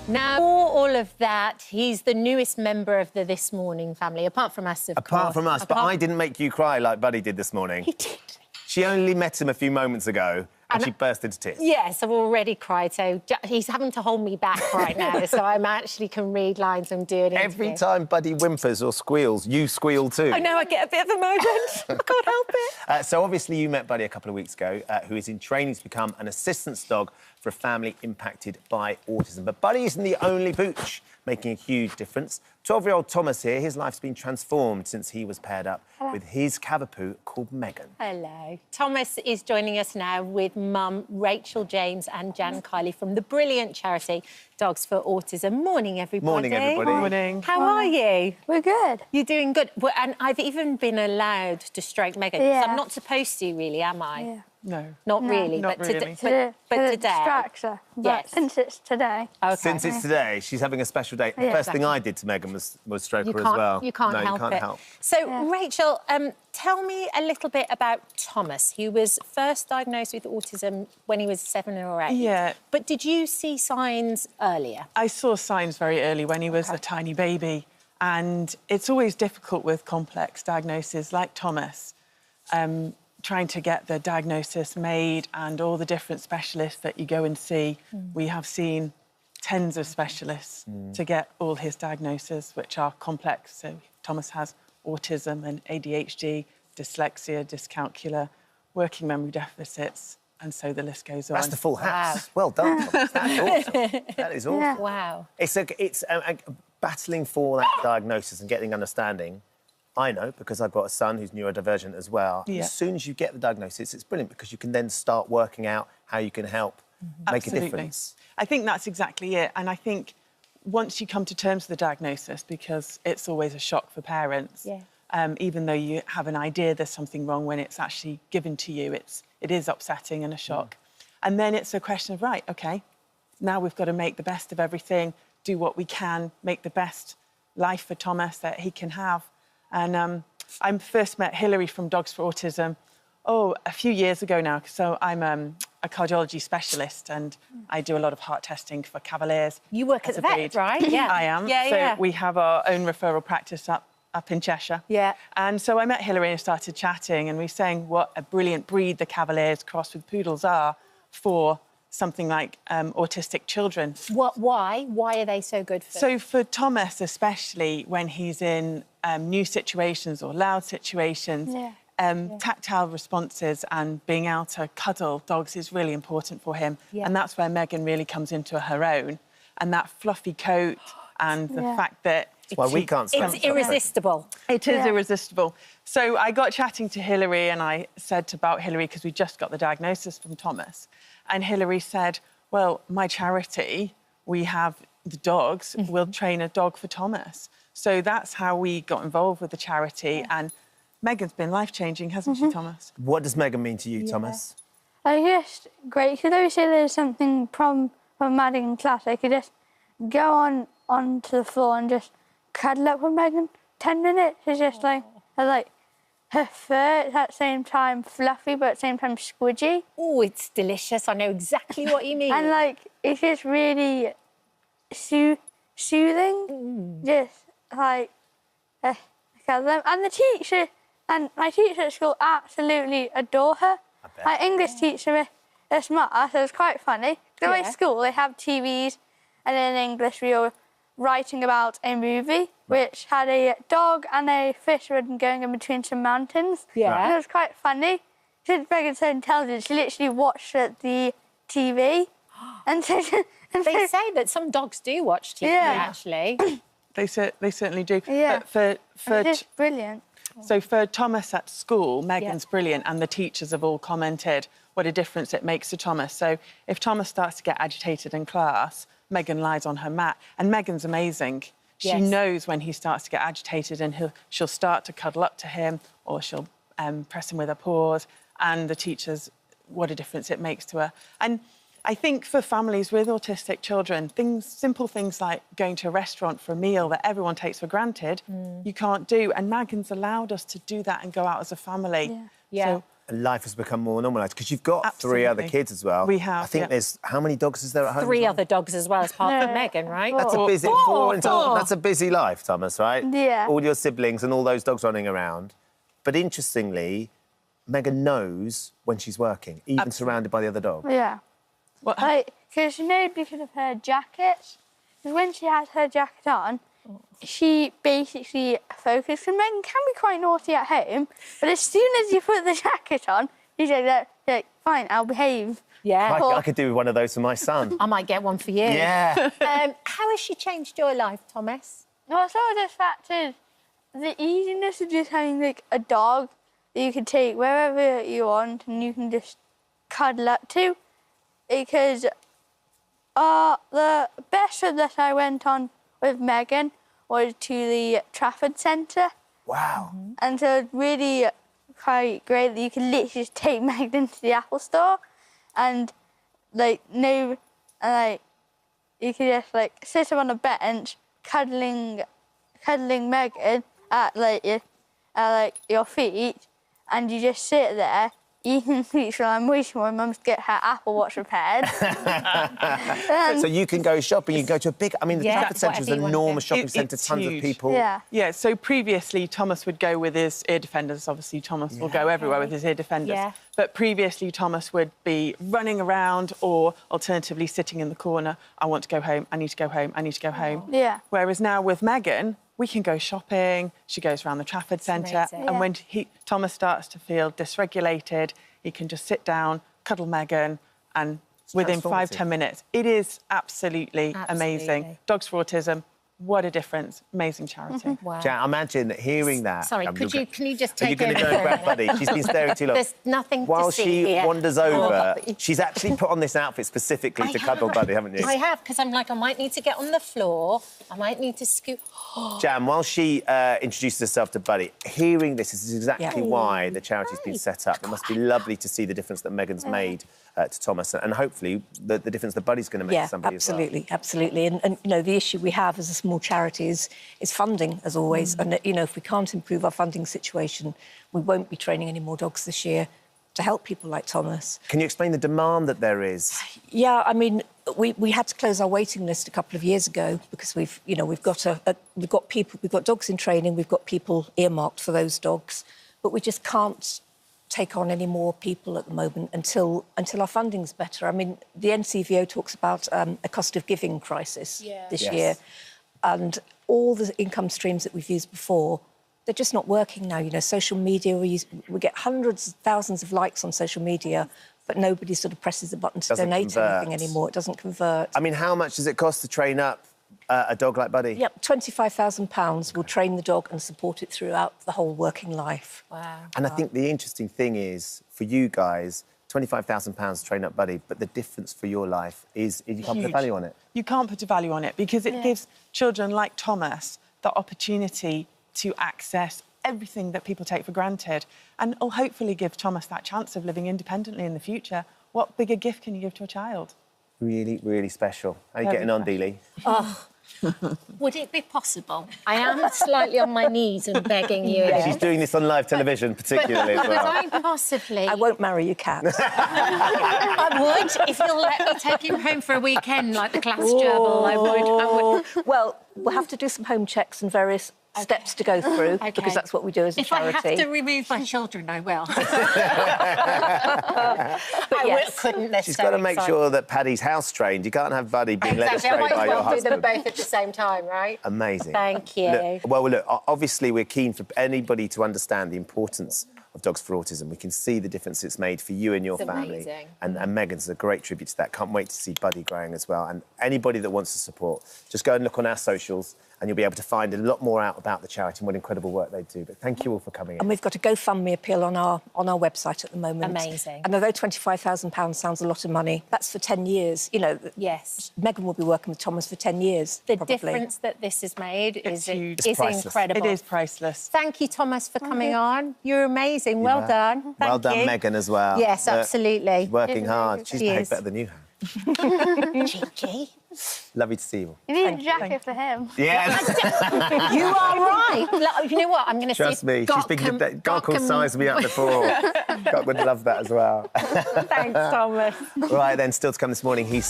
Now, for all of that, he's the newest member of the This Morning family, apart from us, of course. Apart from us, but I didn't make you cry like Buddy did this morning. He did. She only met him a few moments ago and she burst into tears. Yes, I've already cried, so he's having to hold me back right now, so I actually can read lines and do it. Every time Buddy whimpers or squeals, you squeal too. I know, I get a bit of a moment. I can't help it. So obviously you met Buddy a couple of weeks ago, who is in training to become an assistance dog for a family impacted by autism. But Buddy isn't the only pooch making a huge difference. 12-year-old Thomas here, his life's been transformed since he was paired up with his Cavapoo called Megan. Hello. Thomas is joining us now with mum Rachel James and Jan Kiley from the brilliant charity Dogs for Autism. Morning, everybody. Morning, everybody. Morning. How are you? We're good. You're doing good. Well, and I've even been allowed to stroke Megan. Yeah. I'm not supposed to, really, am I? Yeah. No. Not really. Not but really. but It today. distracts her. But Yes. since it's today. Okay. Since it's today, she's having a special day. The Yeah, first thing exactly. I did to Megan was stroke You her can't, as well. you can't no, help you can't it. help. So, Yeah. Rachel, tell me a little bit about Thomas, who was first diagnosed with autism when he was 7 or 8. Yeah. But did you see signs earlier? I saw signs very early when he was a tiny baby, and it's always difficult with complex diagnoses like Thomas, trying to get the diagnosis made and all the different specialists that you go and see. We have seen tens of specialists to get all his diagnoses, which are complex. So Thomas has autism and ADHD, dyslexia, dyscalculia, working memory deficits, and so the list goes on. That's the full house. Well done, Thomas. That's awesome. That is awesome. Yeah. Wow. It's battling for that diagnosis and getting understanding. I know, because I've got a son who's neurodivergent as well. Yeah. As soon as you get the diagnosis, it's brilliant because you can then start working out how you can help make a difference. I think that's exactly it. And I think once you come to terms with the diagnosis, because it's always a shock for parents, even though you have an idea there's something wrong, when it's actually given to you, it is upsetting and a shock. And then it's a question of, right, OK, now we've got to make the best of everything, do what we can, make the best life for Thomas that he can have. And I first met Hilary from Dogs for Autism, a few years ago now. So I'm a cardiology specialist and I do a lot of heart testing for Cavaliers. You work at the vet, right? Yeah. I am. So we have our own referral practice up in Cheshire. Yeah. And so I met Hilary and started chatting, and we were saying what a brilliant breed the Cavaliers crossed with poodles are for something like autistic children. Why? Why are they so good for... So for Thomas, especially when he's in new situations or loud situations, tactile responses and being able to cuddle dogs is really important for him. Yeah. And that's where Megan really comes into her own. And that fluffy coat and the fact that... Well, we can't stand It's irresistible. It is irresistible. So I got chatting to Hilary and I said about Hilary, because we just got the diagnosis from Thomas, and Hilary said, well, my charity, we have the dogs, we'll train a dog for Thomas. So that's how we got involved with the charity, and Megan's been life-changing, hasn't she, Thomas? What does Megan mean to you, Thomas? I just great, because I say there's something from Maddie in class, I could just go onto the floor and just cuddle up with Megan. 10 minutes is just like her fur at the same time fluffy, but at the same time squidgy. Oh, it's delicious. I know exactly what you mean. And it's just really soothing. Just cuddle them. And the teacher, and my teacher at school absolutely adore her. My English teacher is smart, so it was quite funny. Because at my school, they have TVs, and in English we were writing about a movie which had a dog and a fisherman going in between some mountains. Yeah. And it was quite funny. Since Megan's so intelligent, she literally watched the TV. And so, they say that some dogs do watch TV, actually. They certainly do. Yeah. But it's brilliant. So for Thomas at school, Megan's brilliant, and the teachers have all commented what a difference it makes to Thomas. So if Thomas starts to get agitated in class, Megan lies on her mat, and Megan's amazing. She knows when he starts to get agitated, and she'll start to cuddle up to him, or she'll press him with her paws, and the teachers, what a difference it makes to her. And I think for families with autistic children, simple things like going to a restaurant for a meal that everyone takes for granted, you can't do. And Megan's allowed us to do that and go out as a family. Yeah. And life has become more normalised because you've got Absolutely. 3 other kids as well. We have, I think there's... How many dogs is there at home? 3 other dogs as well, apart from Megan, right? That's a busy... Four. That's a busy life, Thomas, right? Yeah. All your siblings and all those dogs running around. But interestingly, Megan knows when she's working, even surrounded by the other dogs. Yeah. What? Because, you know, because of her jacket, because when she has her jacket on, she basically focuses. And Megan can be quite naughty at home, but as soon as you put the jacket on, she's like, fine, I'll behave. Yeah. I could do one of those for my son. I might get one for you. Yeah. How has she changed your life, Thomas? Well, so the fact is, the easiness of just having, like, a dog that you can take wherever you want and you can just cuddle up to. Because the best trip that I went on with Megan was to the Trafford Centre. Wow. And so it's really quite great that you can literally just take Megan to the Apple Store and, like, you can just, like, sit her on a bench cuddling Megan at your feet, and you just sit there eating sweets while I'm waiting for my mum to get her Apple Watch repaired. So you can go shopping, you can go to a big... I mean, the Trafford Centre is an enormous shopping centre, It's tons huge. of people. Yeah. Yeah, so previously Thomas would go with his ear defenders. Obviously, Thomas will go everywhere with his ear defenders. Yeah. But previously, Thomas would be running around or alternatively sitting in the corner. I want to go home, I need to go home, I need to go home. Yeah. Whereas now with Megan, we can go shopping. She goes around the Trafford Centre. amazing. And when Thomas starts to feel dysregulated, he can just sit down, cuddle Megan, and within 5-10 minutes, it is absolutely amazing. Dogs for Autism, what a difference. Amazing charity. Wow. Jan, imagine hearing that. Sorry, can you just Are you take going to over go and for a grab minute? Buddy? She's been staring too long. There's nothing While to see she here. wanders over, she's actually put on this outfit specifically to cuddle Buddy, haven't you? I have, because I'm like, I might need to get on the floor. I might need to scoot. Jan, while she introduces herself to Buddy, hearing this is exactly why the charity's been set up. It must be lovely to see the difference that Megan's made to Thomas, and hopefully the difference that Buddy's going to make to somebody as well. Absolutely. And, you know, the issue we have as a small charity is funding, as always. And, you know, if we can't improve our funding situation, we won't be training any more dogs this year to help people like Thomas. Can you explain the demand that there is? Yeah, I mean, we had to close our waiting list a couple of years ago because we've got dogs in training, we've got people earmarked for those dogs, but we just can't take on any more people at the moment until our funding's better. I mean, the NCVO talks about a cost of giving crisis this year, and all the income streams that we've used before, they're just not working now. You know, social media, we get hundreds of thousands of likes on social media, but nobody sort of presses the button to donate anything anymore. It doesn't convert. I mean, how much does it cost to train up a dog like Buddy? Yep, £25,000 will train the dog and support it throughout the whole working life. Wow. And I think the interesting thing is, for you guys, £25,000 to train up Buddy, but the difference for your life is you can't put a value on it. You can't put a value on it because it gives children like Thomas the opportunity to access everything that people take for granted, and will hopefully give Thomas that chance of living independently in the future. What bigger gift can you give to a child? Really, really special. How are you getting on, Dealey? Oh, would it be possible? I am slightly on my knees and begging you. She's doing this on live television, particularly as Could well. I possibly... I won't marry you, Kat. I would, if you'll let me take him home for a weekend like the class gerbil. I would. Well, we'll have to do some home checks and various steps to go through, because that's what we do as a charity. If I have to remove my children, I will. But yes. Couldn't necessarily. She's got to make sure that Paddy's house trained. You can't have Buddy being led astray by your do them husband. both at the same time, right? Amazing. Thank you. Look, obviously we're keen for anybody to understand the importance of Dogs for Autism. We can see the difference it's made for you and your family. Amazing. And Megan's a great tribute to that. Can't wait to see Buddy growing as well. And anybody that wants to support, just go and look on our socials and you'll be able to find a lot more out about the charity and what incredible work they do. But thank you all for coming in. And we've got a GoFundMe appeal on our website at the moment. Amazing. And although £25,000 sounds a lot of money, that's for 10 years. You know, yes, Megan will be working with Thomas for 10 years. The probably. difference that this has made is priceless. incredible. It is priceless. Thank you, Thomas, for coming on. You're amazing. Well done. Well Thank done, you. Megan, as well. Yes, absolutely. She's working hard. She's behaved better than you have. Gigi. Lovely to see you all. You need a jacket for him. Yeah. You are right. Look, you know what? I'm going to Trust me, she's thinking that God could size me up before. God would love that as well. Thanks, Thomas. Right then, still to come this morning, he's